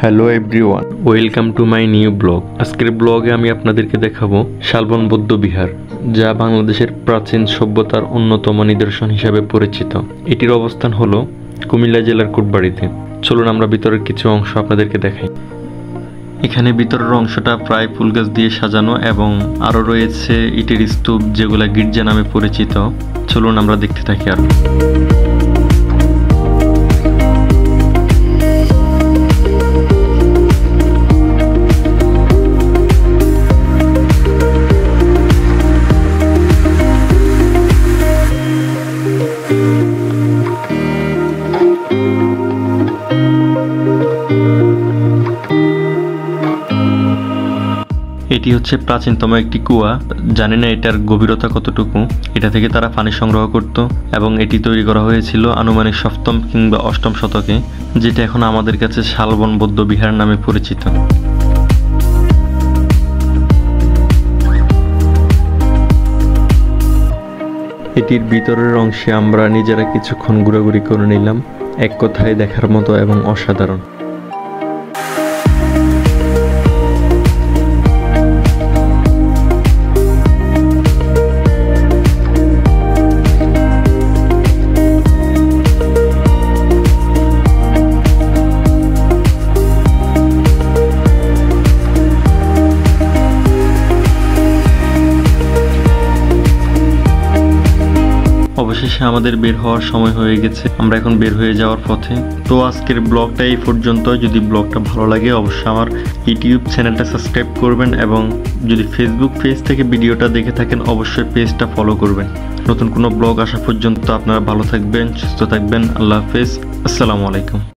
Hello everyone, welcome to my new blog. আজকের ব্লগে আমি আপনাদেরকে দেখাবো শালবন বৌদ্ধ বিহার, যা বাংলাদেশের প্রাচীন সভ্যতার অন্যতম নিদর্শন হিসাবে পরিচিত। এটির অবস্থান হলো কুমিল্লা জেলার কোটবাড়িতে। চলুন আমরা ভিতরের কিছু অংশ আপনাদেরকে দেখাই। এখানে ভিতরের অংশটা প্রায় ফুল গাছ দিয়ে সাজানো এবং আরও রয়েছে ইটের স্তূপ, যেগুলা গির্জা নামে পরিচিত। চলুন আমরা দেখতে থাকি আরো। এটি হচ্ছে প্রাচীনতম একটি কুয়া। জানি না এটার গভীরতা কতটুকু। এটা থেকে তারা পানি সংগ্রহ করত এবং এটি তৈরি করা হয়েছিল আনুমানিক 7ম কিংবা 8ম শতকে, যেটা এখন আমাদের কাছে শালবন বৌদ্ধ বিহার নামে পরিচিত। এটির ভিতরের অংশে আমরা নিজেরা কিছুক্ষণ ঘোরাঘুরি করে নিলাম। এক কথায় দেখার মতো এবং অসাধারণ। অবশেষে আমাদের বের হওয়ার সময় হয়ে গেছে। আমরা এখন বের হয়ে যাওয়ার পথে। তো আজকের ব্লগটা এই পর্যন্ত। যদি ব্লগটা ভালো লাগে অবশ্যই আমার ইউটিউব চ্যানেলটা সাবস্ক্রাইব করবেন এবং যদি ফেসবুক পেজ থেকে ভিডিওটা দেখে থাকেন অবশ্যই পেজটা ফলো করবেন। নতুন কোনো ব্লগ আসা পর্যন্ত আপনারা ভালো থাকবেন, সুস্থ থাকবেন। আল্লাহ হাফেজ, আসসালামু আলাইকুম।